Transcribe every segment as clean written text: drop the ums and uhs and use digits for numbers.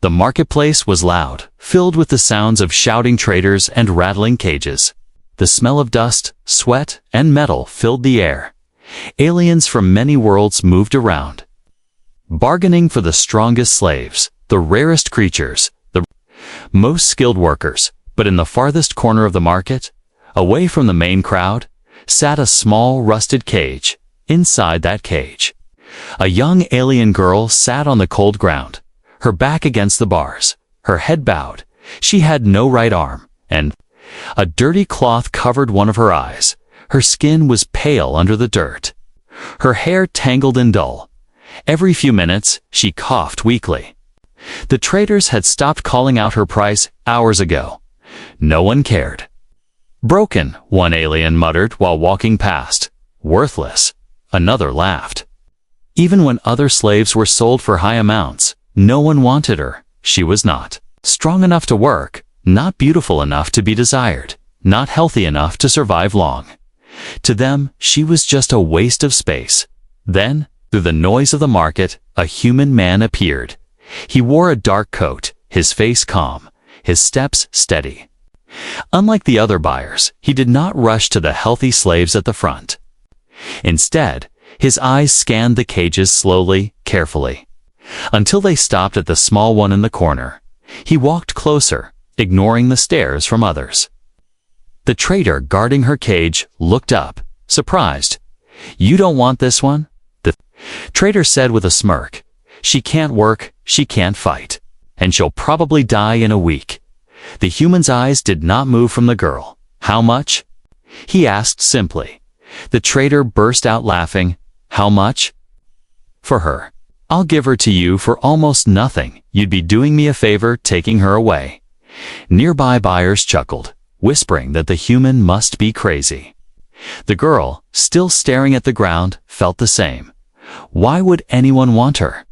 The marketplace was loud, filled with the sounds of shouting traders and rattling cages. The smell of dust, sweat, and metal filled the air. Aliens from many worlds moved around, bargaining for the strongest slaves, the rarest creatures, the most skilled workers. But in the farthest corner of the market, away from the main crowd, sat a small rusted cage. Inside that cage, a young alien girl sat on the cold ground, her back against the bars, her head bowed. She had no right arm, and a dirty cloth covered one of her eyes. Her skin was pale under the dirt, her hair tangled and dull. Every few minutes, she coughed weakly. The traders had stopped calling out her price hours ago. No one cared. Broken, one alien muttered while walking past. Worthless, another laughed. Even when other slaves were sold for high amounts, no one wanted her. She was not strong enough to work, not beautiful enough to be desired, not healthy enough to survive long. To them, she was just a waste of space. Then, through the noise of the market, a human man appeared. He wore a dark coat, his face calm, his steps steady. Unlike the other buyers, he did not rush to the healthy slaves at the front. Instead, his eyes scanned the cages slowly, carefully, until they stopped at the small one in the corner. He walked closer, ignoring the stares from others. The trader guarding her cage looked up, surprised. "You don't want this one?" The trader said with a smirk. "She can't work, she can't fight, and she'll probably die in a week." The human's eyes did not move from the girl. "How much?" he asked simply. The trader burst out laughing. "How much?" "For her. I'll give her to you for almost nothing. You'd be doing me a favor taking her away." Nearby buyers chuckled, whispering that the human must be crazy. The girl, still staring at the ground, felt the same. Why would anyone want her?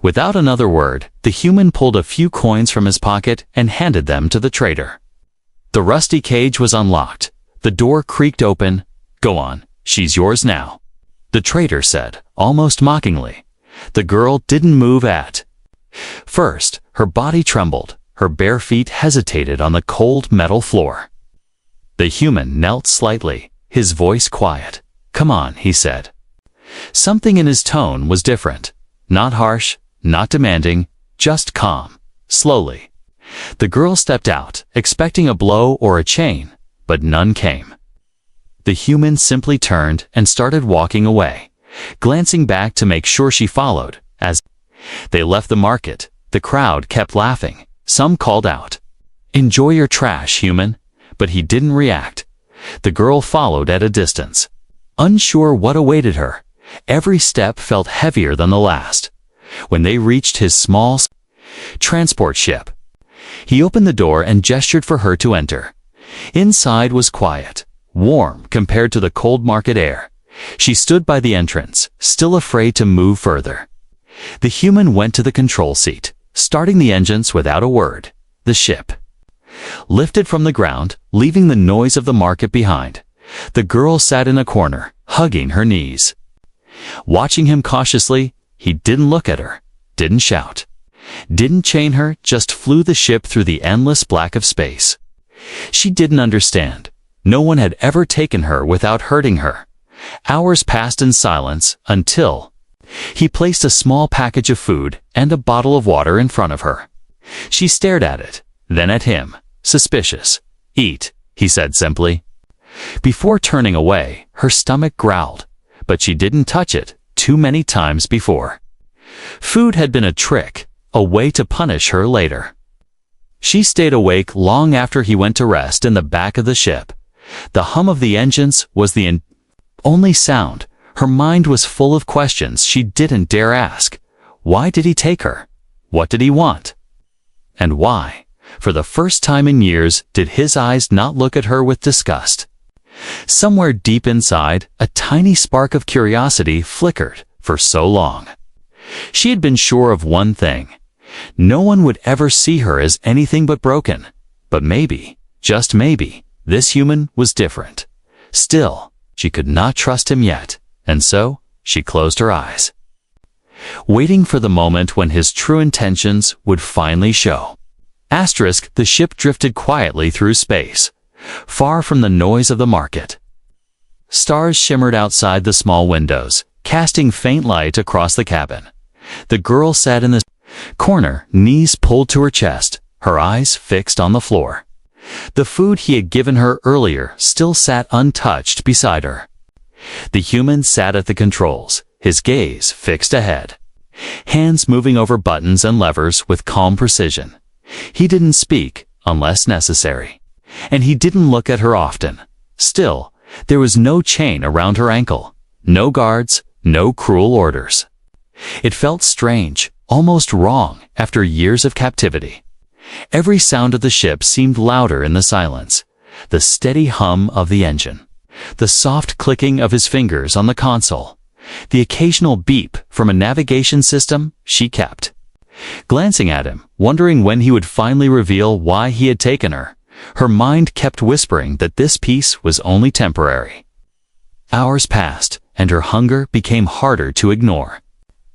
Without another word, the human pulled a few coins from his pocket and handed them to the trader. The rusty cage was unlocked. The door creaked open. "Go on, she's yours now," the trader said, almost mockingly. The girl didn't move at first. Her body trembled. Her bare feet hesitated on the cold metal floor. The human knelt slightly, his voice quiet. "Come on," he said. Something in his tone was different. Not harsh, not demanding, just calm. Slowly, the girl stepped out, expecting a blow or a chain, but none came. The human simply turned and started walking away, glancing back to make sure she followed. As they left the market, the crowd kept laughing. Some called out, "Enjoy your trash, human," but he didn't react. The girl followed at a distance, unsure what awaited her. Every step felt heavier than the last. When they reached his small transport ship, he opened the door and gestured for her to enter. Inside was quiet, warm compared to the cold market air. She stood by the entrance, still afraid to move further. The human went to the control seat, starting the engines without a word. The ship lifted from the ground, leaving the noise of the market behind. The girl sat in a corner, hugging her knees. Watching him cautiously, he didn't look at her, didn't shout, didn't chain her, just flew the ship through the endless black of space. She didn't understand. No one had ever taken her without hurting her. Hours passed in silence until he placed a small package of food and a bottle of water in front of her. She stared at it, then at him, suspicious. "Eat," he said simply. Before turning away, her stomach growled, but she didn't touch it too many times before. Food had been a trick, a way to punish her later. She stayed awake long after he went to rest in the back of the ship. The hum of the engines was the only sound. Her mind was full of questions she didn't dare ask. Why did he take her? What did he want? And why, for the first time in years, did his eyes not look at her with disgust? Somewhere deep inside, a tiny spark of curiosity flickered for so long. She had been sure of one thing. No one would ever see her as anything but broken. But maybe, just maybe, this human was different. Still, she could not trust him yet, and so she closed her eyes. waiting for the moment when his true intentions would finally show. The ship drifted quietly through space, far from the noise of the market. Stars shimmered outside the small windows, casting faint light across the cabin. The girl sat in the corner, knees pulled to her chest, her eyes fixed on the floor. The food he had given her earlier still sat untouched beside her. The human sat at the controls, his gaze fixed ahead, hands moving over buttons and levers with calm precision. He didn't speak unless necessary, and he didn't look at her often. Still, there was no chain around her ankle, no guards, no cruel orders. It felt strange, almost wrong after years of captivity. Every sound of the ship seemed louder in the silence, the steady hum of the engine, the soft clicking of his fingers on the console, the occasional beep from a navigation system she kept. Glancing at him, wondering when he would finally reveal why he had taken her, her mind kept whispering that this peace was only temporary. Hours passed, and her hunger became harder to ignore.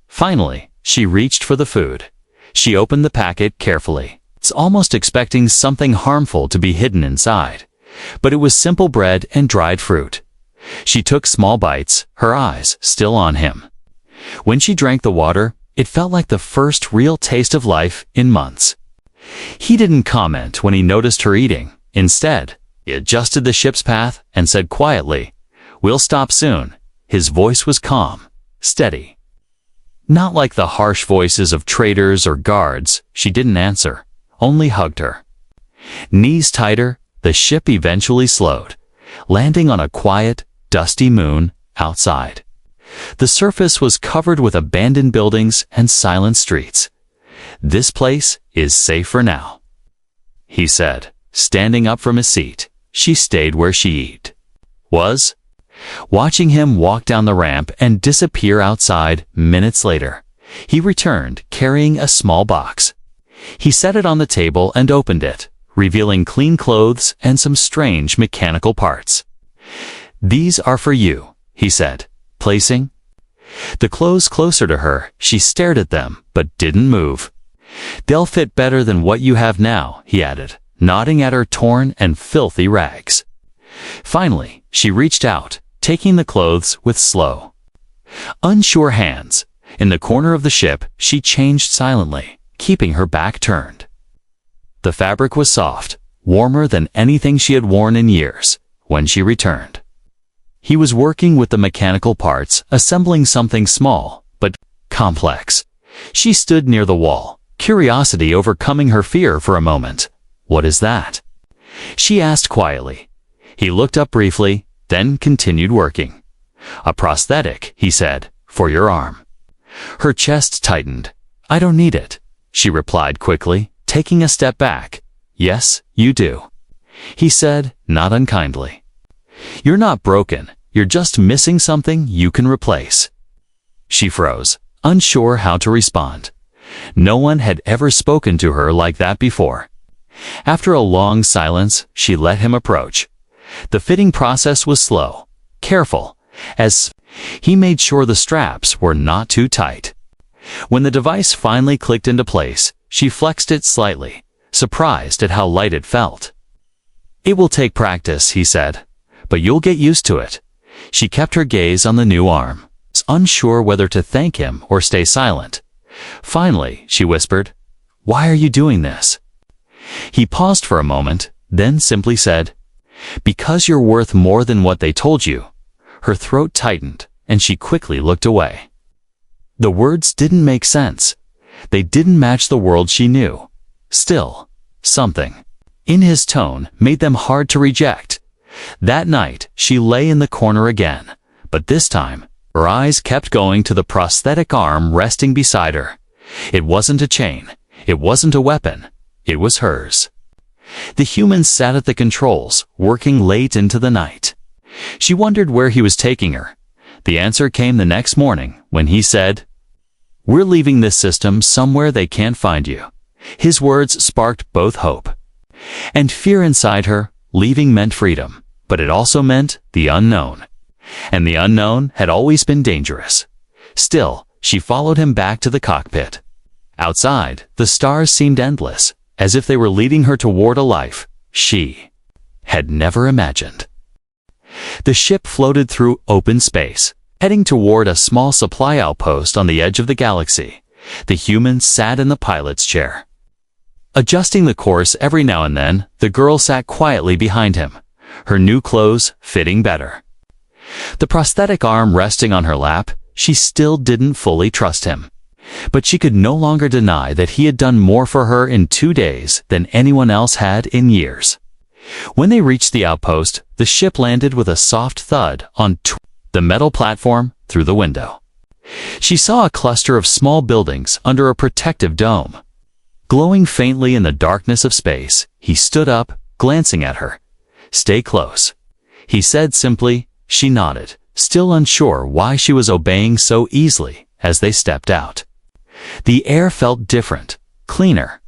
Finally, she reached for the food. She opened the packet carefully, almost expecting something harmful to be hidden inside. But it was simple bread and dried fruit. She took small bites, her eyes still on him. When she drank the water, it felt like the first real taste of life in months. He didn't comment when he noticed her eating. Instead, he adjusted the ship's path and said quietly, "We'll stop soon." His voice was calm, steady. Not like the harsh voices of traders or guards. She didn't answer, only hugged her. Knees tighter, the ship eventually slowed, landing on a quiet, dusty moon outside. The surface was covered with abandoned buildings and silent streets. "This place is safe for now," he said, standing up from his seat. She stayed where she was, watching him walk down the ramp and disappear outside. Minutes later, he returned carrying a small box. He set it on the table and opened it, revealing clean clothes and some strange mechanical parts. "These are for you," he said, placing the clothes closer to her. She stared at them, but didn't move. "They'll fit better than what you have now," he added, nodding at her torn and filthy rags. Finally, she reached out, taking the clothes with slow, unsure hands. In the corner of the ship, she changed silently, keeping her back turned. The fabric was soft, warmer than anything she had worn in years. When she returned, he was working with the mechanical parts, assembling something small, but complex. She stood near the wall, curiosity overcoming her fear for a moment. "What is that?" she asked quietly. He looked up briefly, then continued working. "A prosthetic," he said, "for your arm." Her chest tightened. "I don't need it," she replied quickly, taking a step back. "Yes, you do," he said, not unkindly. "You're not broken, you're just missing something you can replace." She froze, unsure how to respond. No one had ever spoken to her like that before. After a long silence, she let him approach. The fitting process was slow, careful, as he made sure the straps were not too tight. When the device finally clicked into place, she flexed it slightly, surprised at how light it felt. "It will take practice," he said, "but you'll get used to it." She kept her gaze on the new arm, unsure whether to thank him or stay silent. Finally, she whispered, "Why are you doing this?" He paused for a moment, then simply said, "Because you're worth more than what they told you." Her throat tightened, and she quickly looked away. The words didn't make sense. They didn't match the world she knew. Still, something in his tone made them hard to reject. That night, she lay in the corner again, but this time, her eyes kept going to the prosthetic arm resting beside her. It wasn't a chain. It wasn't a weapon. It was hers. The human sat at the controls, working late into the night. She wondered where he was taking her. The answer came the next morning when he said, "We're leaving this system somewhere they can't find you." His words sparked both hope and fear inside her. Leaving meant freedom, but it also meant the unknown. And the unknown had always been dangerous. Still, she followed him back to the cockpit. Outside, the stars seemed endless, as if they were leading her toward a life she had never imagined. The ship floated through open space, heading toward a small supply outpost on the edge of the galaxy. The human sat in the pilot's chair. Adjusting the course every now and then, the girl sat quietly behind him, her new clothes fitting better. The prosthetic arm resting on her lap, she still didn't fully trust him. But she could no longer deny that he had done more for her in 2 days than anyone else had in years. When they reached the outpost, the ship landed with a soft thud on the metal platform through the window. She saw a cluster of small buildings under a protective dome. Glowing faintly in the darkness of space, he stood up, glancing at her. "Stay close," he said simply. She nodded, still unsure why she was obeying so easily as they stepped out. The air felt different, cleaner,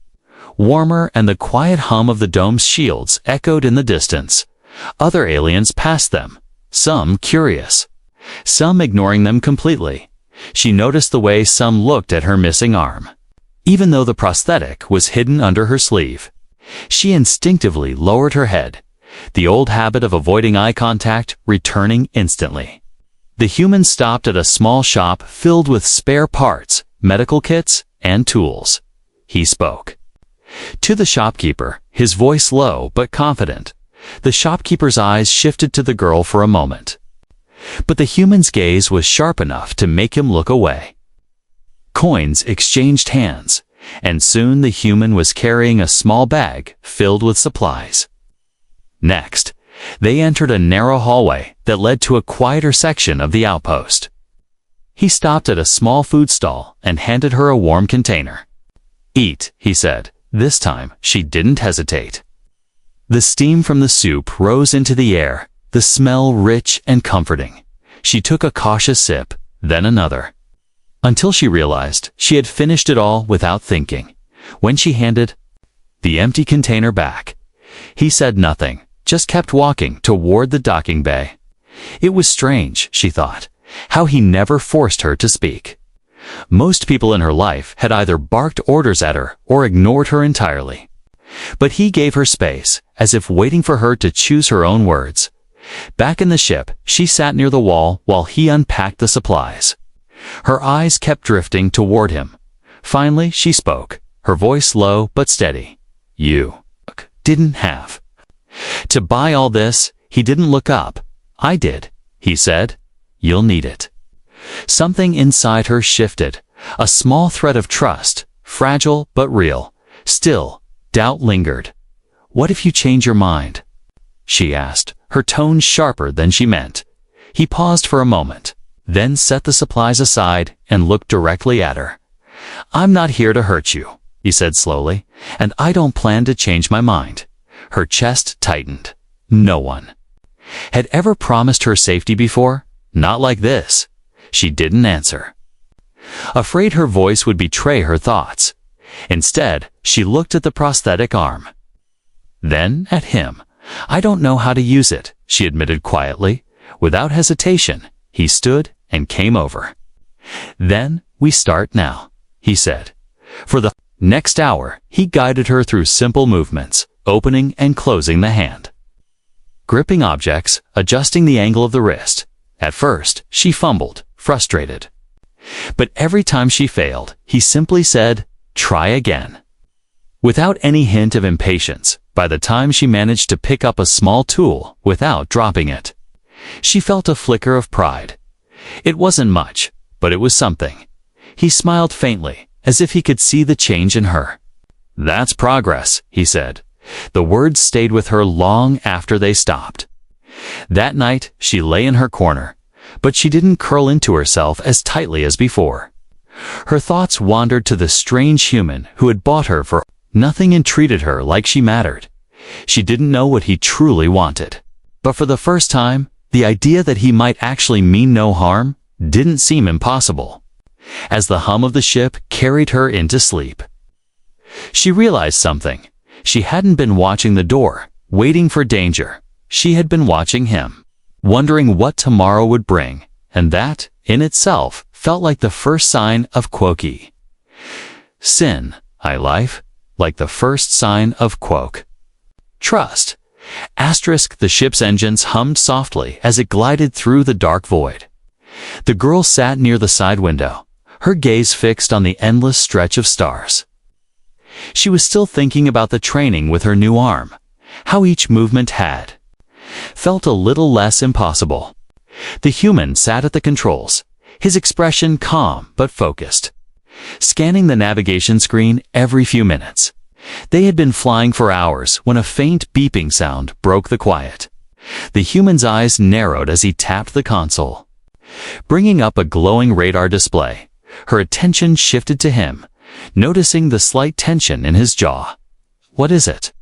warmer, and the quiet hum of the dome's shields echoed in the distance. Other aliens passed them, some curious, some ignoring them completely. She noticed the way some looked at her missing arm. Even though the prosthetic was hidden under her sleeve, she instinctively lowered her head, the old habit of avoiding eye contact returning instantly. The human stopped at a small shop filled with spare parts, medical kits, and tools. He spoke to the shopkeeper, his voice low but confident. The shopkeeper's eyes shifted to the girl for a moment. But the human's gaze was sharp enough to make him look away. Coins exchanged hands, and soon the human was carrying a small bag filled with supplies. Next, they entered a narrow hallway that led to a quieter section of the outpost. He stopped at a small food stall and handed her a warm container. "Eat," he said. This time, she didn't hesitate. The steam from the soup rose into the air, the smell rich and comforting. She took a cautious sip, then another, until she realized she had finished it all without thinking. When she handed the empty container back, he said nothing, just kept walking toward the docking bay. It was strange, she thought, how he never forced her to speak. Most people in her life had either barked orders at her or ignored her entirely. But he gave her space, as if waiting for her to choose her own words. Back in the ship, she sat near the wall while he unpacked the supplies. Her eyes kept drifting toward him. Finally, she spoke, her voice low but steady. "You didn't have to buy all this." He didn't look up. "I did," he said. "You'll need it." Something inside her shifted, a small thread of trust, fragile but real. Still, doubt lingered. "What if you change your mind?" she asked, her tone sharper than she meant. He paused for a moment, then set the supplies aside and looked directly at her. "I'm not here to hurt you," he said slowly, "and I don't plan to change my mind." Her chest tightened. No one had ever promised her safety before, not like this. She didn't answer, afraid her voice would betray her thoughts. Instead, she looked at the prosthetic arm, then at him. "I don't know how to use it," she admitted quietly. Without hesitation, he stood and came over. "Then we start now," he said. For the next hour, he guided her through simple movements, opening and closing the hand, gripping objects, adjusting the angle of the wrist. At first, she fumbled, frustrated. But every time she failed, he simply said, "Try again." Without any hint of impatience, by the time she managed to pick up a small tool without dropping it, she felt a flicker of pride. It wasn't much, but it was something. He smiled faintly, as if he could see the change in her. "That's progress," he said. The words stayed with her long after they stopped. That night, she lay in her corner, but she didn't curl into herself as tightly as before. Her thoughts wandered to the strange human who had bought her for nothing and treated her like she mattered. She didn't know what he truly wanted. But for the first time, the idea that he might actually mean no harm didn't seem impossible. As the hum of the ship carried her into sleep, she realized something. She hadn't been watching the door, waiting for danger. She had been watching him, wondering what tomorrow would bring, and that, in itself, felt like the first sign of Quoki. Sin, I life, like the first sign of Quoke. Trust. Asterisk. The ship's engines hummed softly as it glided through the dark void. The girl sat near the side window, her gaze fixed on the endless stretch of stars. She was still thinking about the training with her new arm, how each movement had felt a little less impossible. The human sat at the controls, his expression calm but focused, scanning the navigation screen every few minutes. They had been flying for hours when a faint beeping sound broke the quiet. The human's eyes narrowed as he tapped the console, bringing up a glowing radar display. Her attention shifted to him, noticing the slight tension in his jaw. "What is it?"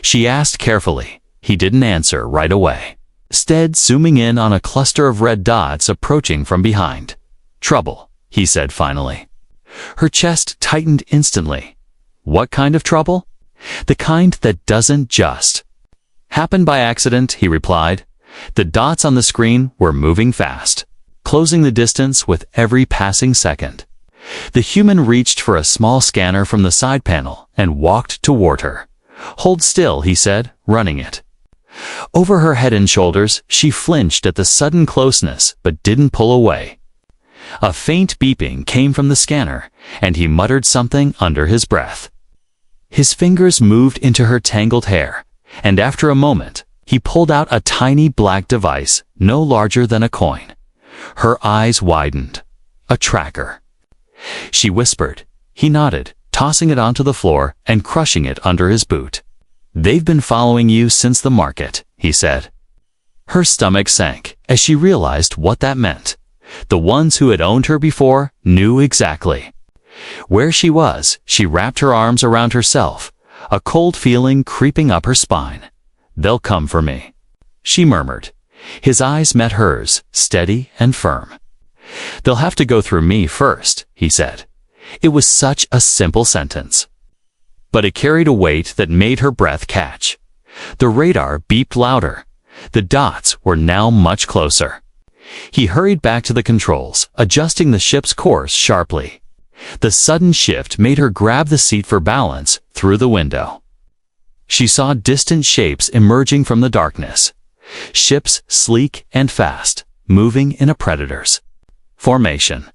she asked carefully. He didn't answer right away, instead zooming in on a cluster of red dots approaching from behind. "Trouble," he said finally. Her chest tightened instantly. "What kind of trouble?" "The kind that doesn't just happen by accident," he replied. The dots on the screen were moving fast, closing the distance with every passing second. The human reached for a small scanner from the side panel and walked toward her. "Hold still," he said, running it over her head and shoulders. She flinched at the sudden closeness but didn't pull away. A faint beeping came from the scanner, and he muttered something under his breath. His fingers moved into her tangled hair, and after a moment, he pulled out a tiny black device no larger than a coin. Her eyes widened. "A tracker," she whispered. He nodded, tossing it onto the floor and crushing it under his boot. "They've been following you since the market," he said. Her stomach sank as she realized what that meant. The ones who had owned her before knew exactly where she was. She wrapped her arms around herself, a cold feeling creeping up her spine. "They'll come for me," she murmured. His eyes met hers, steady and firm. "They'll have to go through me first," he said. It was such a simple sentence, but it carried a weight that made her breath catch. The radar beeped louder. The dots were now much closer. He hurried back to the controls, adjusting the ship's course sharply. The sudden shift made her grab the seat for balance through the window. She saw distant shapes emerging from the darkness. Ships sleek and fast, moving in a predator's formation.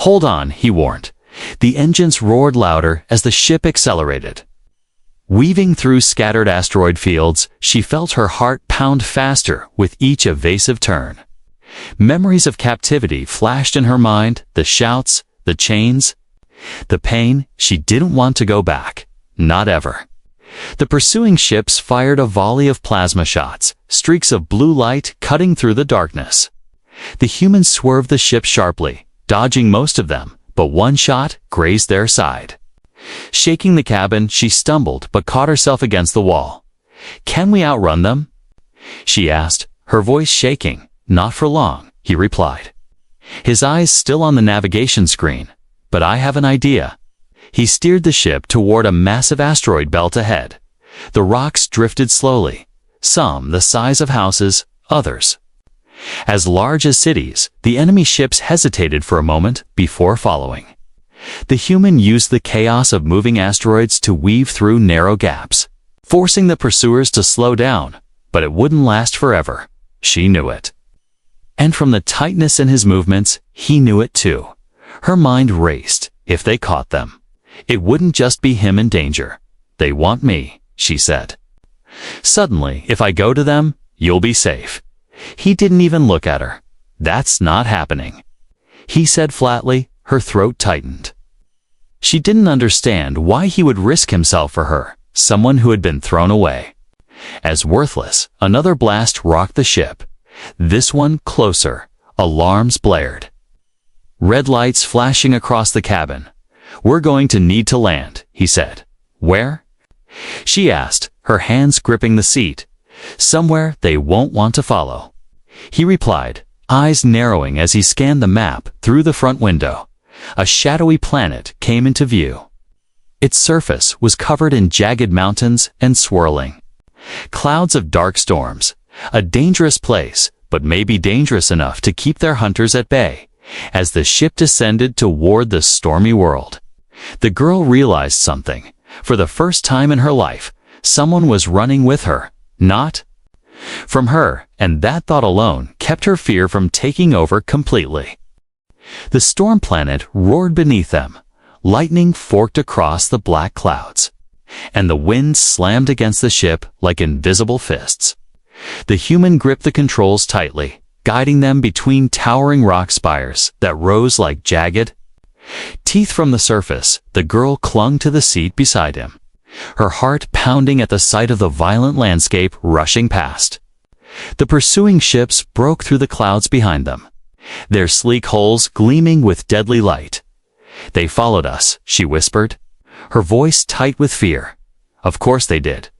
"Hold on," he warned. The engines roared louder as the ship accelerated. Weaving through scattered asteroid fields, she felt her heart pound faster with each evasive turn. Memories of captivity flashed in her mind, the shouts, the chains, the pain. She didn't want to go back. Not ever. The pursuing ships fired a volley of plasma shots, streaks of blue light cutting through the darkness. The humans swerved the ship sharply, dodging most of them, but one shot grazed their side. Shaking the cabin, she stumbled but caught herself against the wall. "Can we outrun them?" she asked, her voice shaking. "Not for long," he replied, his eyes still on the navigation screen. "But I have an idea." He steered the ship toward a massive asteroid belt ahead. The rocks drifted slowly, some the size of houses, others as large as cities. The enemy ships hesitated for a moment before following. The human used the chaos of moving asteroids to weave through narrow gaps, forcing the pursuers to slow down, but it wouldn't last forever. She knew it. And from the tightness in his movements, he knew it too. Her mind raced. If they caught them, it wouldn't just be him in danger. "They want me," she said. "Suddenly, if I go to them, you'll be safe." He didn't even look at her. "That's not happening," he said flatly. Her throat tightened. She didn't understand why he would risk himself for her, someone who had been thrown away as worthless. Another blast rocked the ship. This one closer. Alarms blared. Red lights flashing across the cabin. "We're going to need to land," he said. "Where?" she asked, her hands gripping the seat. "Somewhere they won't want to follow," he replied, eyes narrowing as he scanned the map through the front window. A shadowy planet came into view. Its surface was covered in jagged mountains and swirling clouds of dark storms. A dangerous place, but maybe dangerous enough to keep their hunters at bay. As the ship descended toward the stormy world, the girl realized something. For the first time in her life, someone was running with her, not from her, and that thought alone kept her fear from taking over completely. The storm planet roared beneath them. Lightning forked across the black clouds, and the wind slammed against the ship like invisible fists. The human gripped the controls tightly, guiding them between towering rock spires that rose like jagged teeth from the surface. The girl clung to the seat beside him, her heart pounding at the sight of the violent landscape rushing past. The pursuing ships broke through the clouds behind them, their sleek hulls gleaming with deadly light. "They followed us," she whispered, her voice tight with fear. "Of course they did,"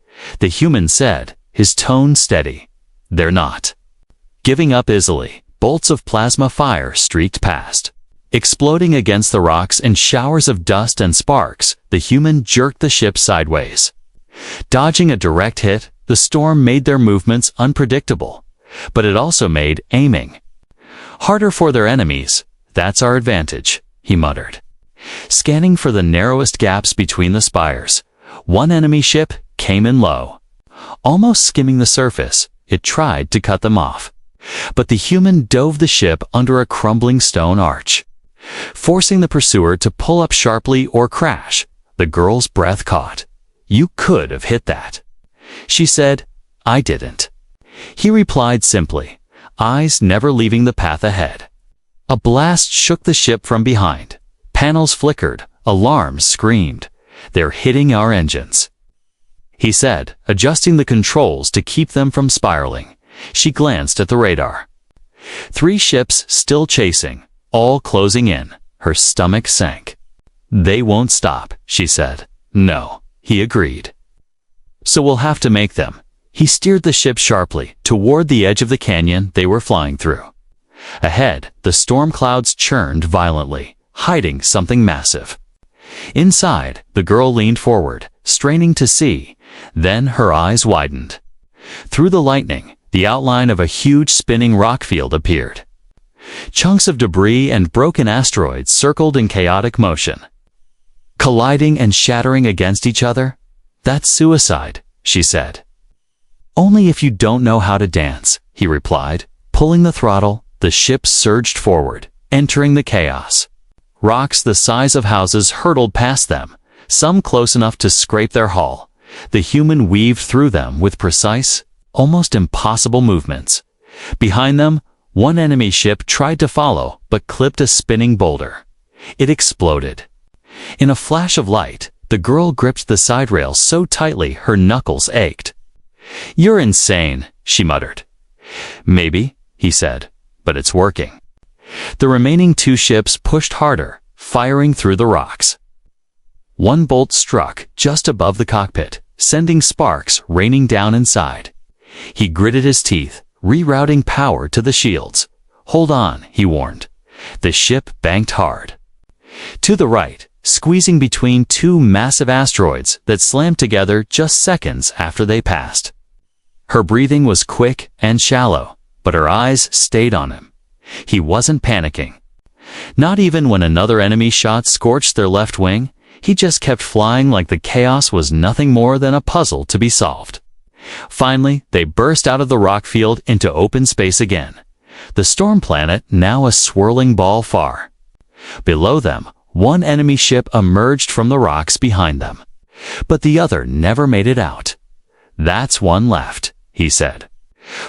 the human said, his tone steady. "They're not giving up easily." Bolts of plasma fire streaked past, exploding against the rocks in showers of dust and sparks. The human jerked the ship sideways. Dodging a direct hit, the storm made their movements unpredictable, but it also made aiming harder for their enemies. "That's our advantage," he muttered, scanning for the narrowest gaps between the spires. One enemy ship came in low, almost skimming the surface. It tried to cut them off, but the human dove the ship under a crumbling stone arch, forcing the pursuer to pull up sharply or crash. The girl's breath caught. "You could have hit that," she said. "I didn't," he replied simply, eyes never leaving the path ahead. A blast shook the ship from behind. Panels flickered, alarms screamed. "They're hitting our engines," he said, adjusting the controls to keep them from spiraling. She glanced at the radar. 3 ships still chasing, all closing in. Her stomach sank. "They won't stop," she said. "No," he agreed. "So we'll have to make them." He steered the ship sharply toward the edge of the canyon they were flying through. Ahead, the storm clouds churned violently, hiding something massive. Inside, the girl leaned forward, straining to see. Then her eyes widened. Through the lightning, the outline of a huge spinning rock field appeared. Chunks of debris and broken asteroids circled in chaotic motion, colliding and shattering against each other. "That's suicide," she said. "Only if you don't know how to dance," he replied. Pulling the throttle, the ship surged forward, entering the chaos. Rocks the size of houses hurtled past them, some close enough to scrape their hull. The human weaved through them with precise, almost impossible movements. Behind them, one enemy ship tried to follow, but clipped a spinning boulder. It exploded. In a flash of light, the girl gripped the side rail so tightly her knuckles ached. "You're insane," she muttered. "Maybe," he said, "but it's working." The remaining 2 ships pushed harder, firing through the rocks. One bolt struck just above the cockpit, sending sparks raining down inside. He gritted his teeth, rerouting power to the shields. "Hold on," he warned. The ship banked hard. To the right, squeezing between 2 massive asteroids that slammed together just seconds after they passed. Her breathing was quick and shallow, but her eyes stayed on him. He wasn't panicking. Not even when another enemy shot scorched their left wing. He just kept flying like the chaos was nothing more than a puzzle to be solved. Finally, they burst out of the rock field into open space again. The storm planet now a swirling ball far below them. One enemy ship emerged from the rocks behind them, but the other never made it out. "That's one left," he said.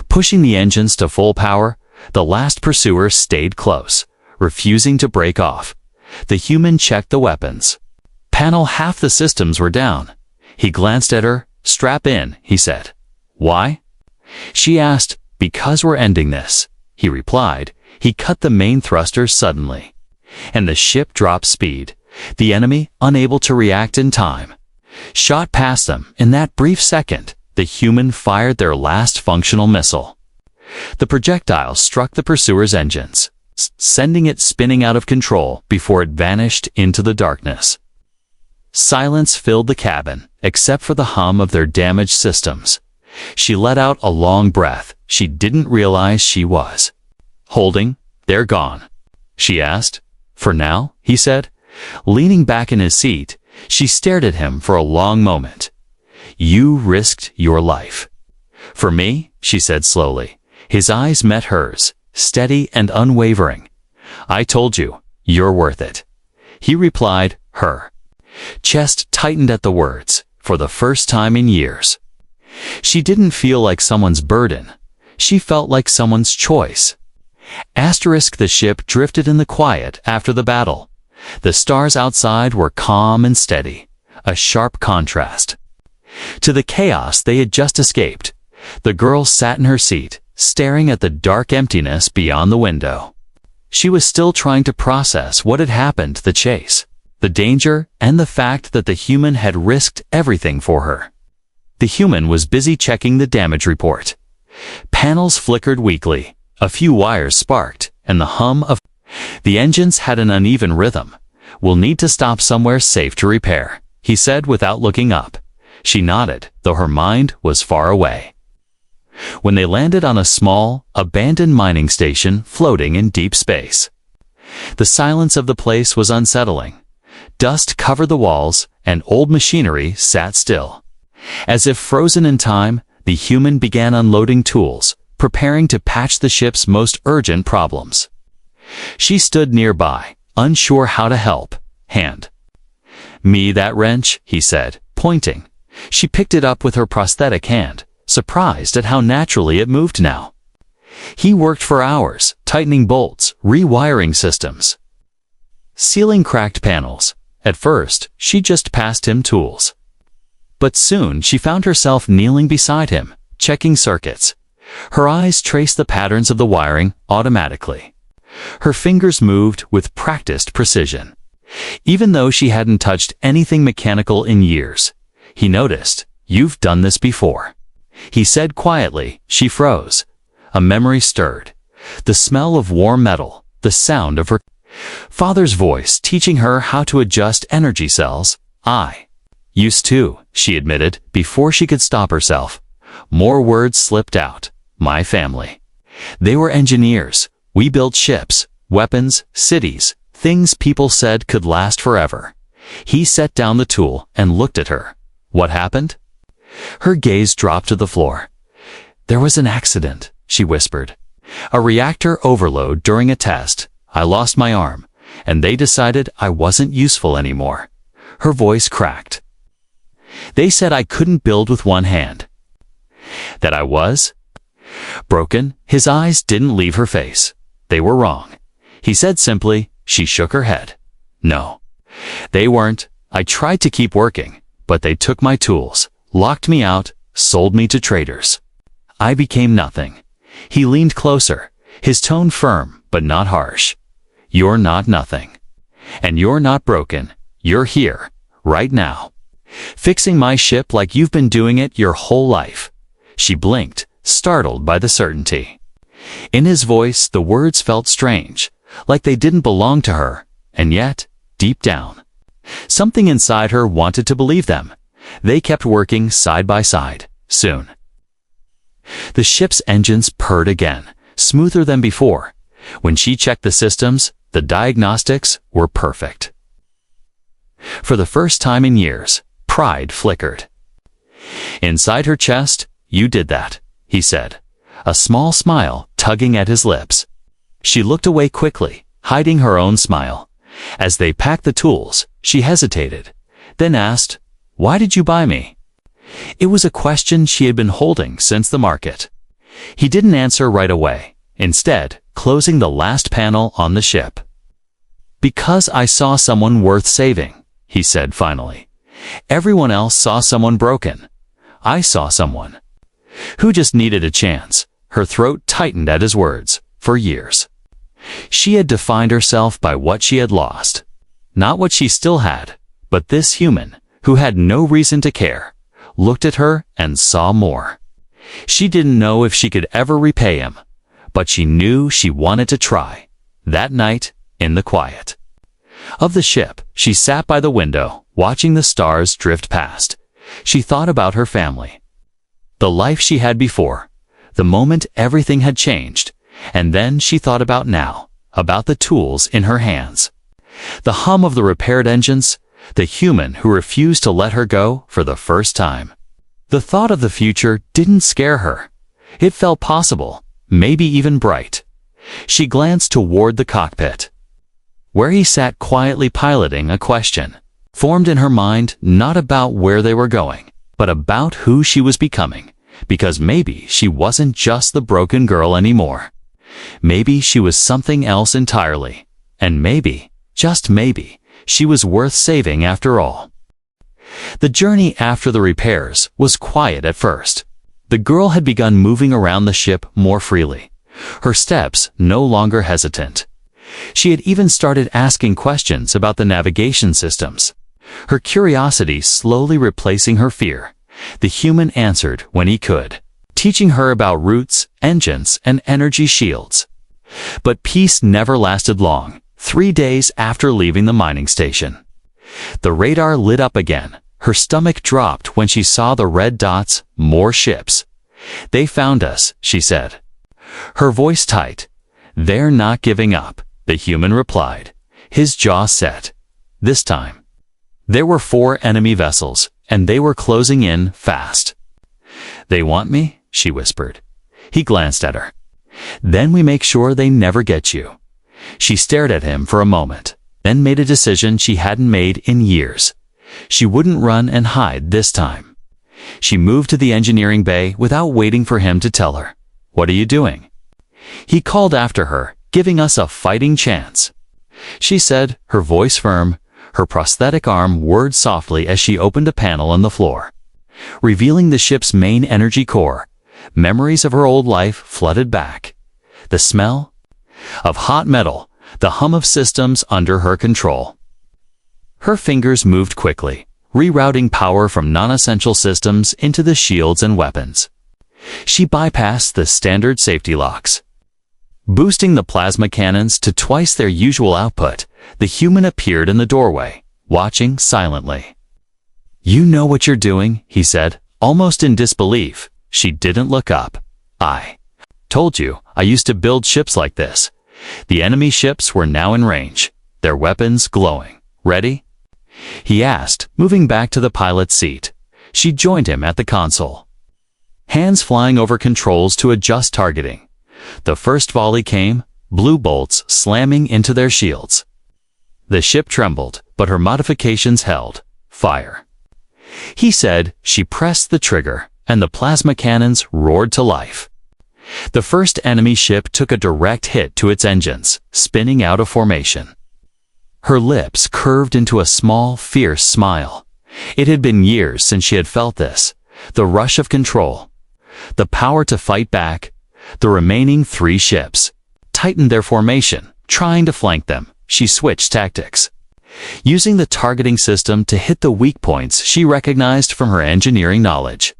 Pushing the engines to full power, the last pursuer stayed close, refusing to break off. The human checked the weapons. Panel half the systems were down. He glanced at her. "Strap in," he said. "Why?" she asked. "Because we're ending this," he replied. He cut the main thrusters suddenly, and the ship dropped speed. The enemy, unable to react in time, shot past them. In that brief second, the human fired their last functional missile. The projectile struck the pursuer's engines, sending it spinning out of control before it vanished into the darkness. Silence filled the cabin, except for the hum of their damaged systems. She let out a long breath. She didn't realize she was holding. "They're gone," she asked. For now, he said. Leaning back in his seat, she stared at him for a long moment. You risked your life. For me, she said slowly. His eyes met hers, steady and unwavering. I told you, you're worth it. He replied, her chest tightened at the words, for the first time in years. She didn't feel like someone's burden. She felt like someone's choice. The ship drifted in the quiet after the battle. The stars outside were calm and steady, a sharp contrast to the chaos they had just escaped. The girl sat in her seat, staring at the dark emptiness beyond the window. She was still trying to process what had happened, the chase, the danger, and the fact that the human had risked everything for her. The human was busy checking the damage report. Panels flickered weakly, a few wires sparked, and the hum of the engines had an uneven rhythm. We'll need to stop somewhere safe to repair, he said without looking up. She nodded, though her mind was far away. When they landed on a small, abandoned mining station floating in deep space, the silence of the place was unsettling. Dust covered the walls, and old machinery sat still. As if frozen in time, the human began unloading tools, preparing to patch the ship's most urgent problems. She stood nearby, unsure how to help. Hand me that wrench, he said, pointing. She picked it up with her prosthetic hand, surprised at how naturally it moved now. He worked for hours, tightening bolts, rewiring systems, sealing cracked panels. At first, she just passed him tools. But soon she found herself kneeling beside him, checking circuits. Her eyes traced the patterns of the wiring automatically. Her fingers moved with practiced precision. Even though she hadn't touched anything mechanical in years, he noticed. You've done this before, he said quietly. She froze. A memory stirred. The smell of warm metal, the sound of her father's voice teaching her how to adjust energy cells. I used to, she admitted, before she could stop herself. More words slipped out. My family. They were engineers. We built ships, weapons, cities, things people said could last forever. He set down the tool and looked at her. What happened? Her gaze dropped to the floor. There was an accident, she whispered. A reactor overload during a test. I lost my arm, and they decided I wasn't useful anymore. Her voice cracked. They said I couldn't build with one hand. That I was broken. His eyes didn't leave her face. They were wrong. He said simply. She shook her head. No, they weren't. I tried to keep working, but they took my tools, locked me out, sold me to traders. I became nothing. He leaned closer, his tone firm but not harsh. You're not nothing. And you're not broken. You're here, right now, fixing my ship like you've been doing it your whole life. She blinked, startled by the certainty. In his voice, the words felt strange, like they didn't belong to her, and yet, deep down, something inside her wanted to believe them. They kept working side by side. Soon, the ship's engines purred again, smoother than before. When she checked the systems, the diagnostics were perfect. For the first time in years, pride flickered. Inside her chest, you did that, he said, a small smile tugging at his lips. She looked away quickly, hiding her own smile. As they packed the tools, she hesitated, then asked, Why did you buy me? It was a question she had been holding since the market. He didn't answer right away, instead, closing the last panel on the ship. Because I saw someone worth saving, he said finally. Everyone else saw someone broken. I saw someone who just needed a chance. Her throat tightened at his words. For years, she had defined herself by what she had lost. Not what she still had, but this human, who had no reason to care, looked at her and saw more. She didn't know if she could ever repay him, but she knew she wanted to try. That night, in the quiet of the ship, she sat by the window, watching the stars drift past. She thought about her family, the life she had before, the moment everything had changed, and then she thought about now, about the tools in her hands. The hum of the repaired engines, the human who refused to let her go for the first time. The thought of the future didn't scare her. It felt possible, maybe even bright. She glanced toward the cockpit, where he sat quietly piloting a question, formed in her mind not about where they were going, but about who she was becoming, because maybe she wasn't just the broken girl anymore. Maybe she was something else entirely, and maybe, just maybe, she was worth saving after all. The journey after the repairs was quiet at first. The girl had begun moving around the ship more freely, her steps no longer hesitant. She had even started asking questions about the navigation systems, her curiosity slowly replacing her fear. The human answered when he could, teaching her about routes, engines, and energy shields. But peace never lasted long. 3 days after leaving the mining station, the radar lit up again. Her stomach dropped when she saw the red dots, more ships. "They found us," she said, her voice tight. "They're not giving up," the human replied, his jaw set. This time, there were 4 enemy vessels, and they were closing in fast. "They want me?" she whispered. He glanced at her. "Then we make sure they never get you." She stared at him for a moment, then made a decision she hadn't made in years. She wouldn't run and hide this time. She moved to the engineering bay without waiting for him to tell her. "What are you doing?" He called after her, "Giving us a fighting chance," she said, her voice firm. Her prosthetic arm whirred softly as she opened a panel on the floor, revealing the ship's main energy core. Memories of her old life flooded back. The smell of hot metal, the hum of systems under her control. Her fingers moved quickly, rerouting power from non-essential systems into the shields and weapons. She bypassed the standard safety locks, boosting the plasma cannons to twice their usual output. The human appeared in the doorway, watching silently. "You know what you're doing," he said, almost in disbelief. She didn't look up. "I told you, I used to build ships like this." The enemy ships were now in range, their weapons glowing. "Ready?" he asked, moving back to the pilot's seat. She joined him at the console, hands flying over controls to adjust targeting. The first volley came, blue bolts slamming into their shields. The ship trembled, but her modifications held. "Fire," he said. She pressed the trigger, and the plasma cannons roared to life. The first enemy ship took a direct hit to its engines, spinning out of formation. Her lips curved into a small, fierce smile. It had been years since she had felt this. The rush of control, the power to fight back. The remaining 3 ships tightened their formation, trying to flank them. She switched tactics, using the targeting system to hit the weak points she recognized from her engineering knowledge.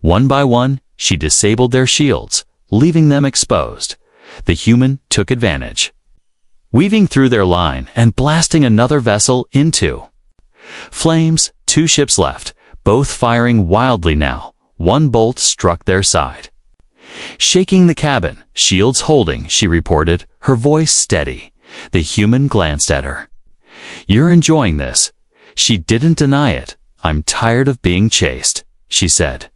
One by one, she disabled their shields, leaving them exposed. The human took advantage, weaving through their line and blasting another vessel into flames. 2 ships left, both firing wildly now. One bolt struck their side, shaking the cabin. "Shields holding," she reported, her voice steady. The human glanced at her. "You're enjoying this." She didn't deny it. "I'm tired of being chased," she said.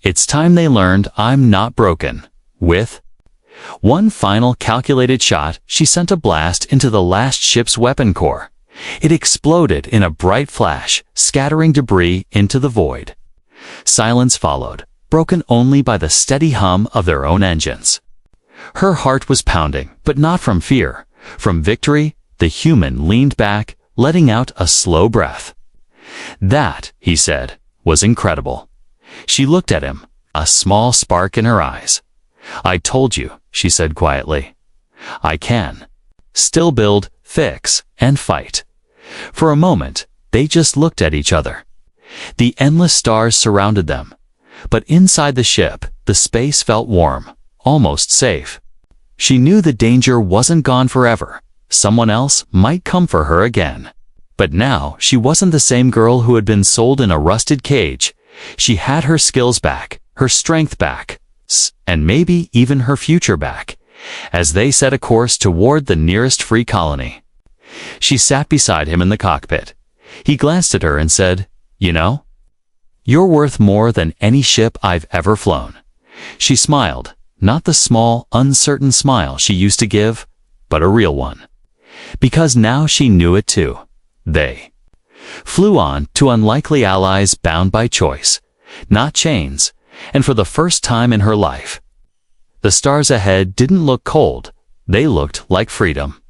"It's time they learned I'm not broken." With one final calculated shot, she sent a blast into the last ship's weapon core. It exploded in a bright flash, scattering debris into the void. Silence followed, broken only by the steady hum of their own engines. Her heart was pounding, but not from fear, from victory. The human leaned back, letting out a slow breath. "That," he said, "was incredible." She looked at him, a small spark in her eyes. "I told you," she said quietly. "I can still build, fix, and fight." For a moment, they just looked at each other. The endless stars surrounded them, but inside the ship, the space felt warm, almost safe. She knew the danger wasn't gone forever. Someone else might come for her again. But now, she wasn't the same girl who had been sold in a rusted cage. She had her skills back, her strength back, and maybe even her future back. as they set a course toward the nearest free colony. She sat beside him in the cockpit. He glanced at her and said, "You know, you're worth more than any ship I've ever flown." She smiled, not the small, uncertain smile she used to give, but a real one. Because now she knew it too. They flew on to unlikely allies bound by choice, not chains, and for the first time in her life, the stars ahead didn't look cold, they looked like freedom.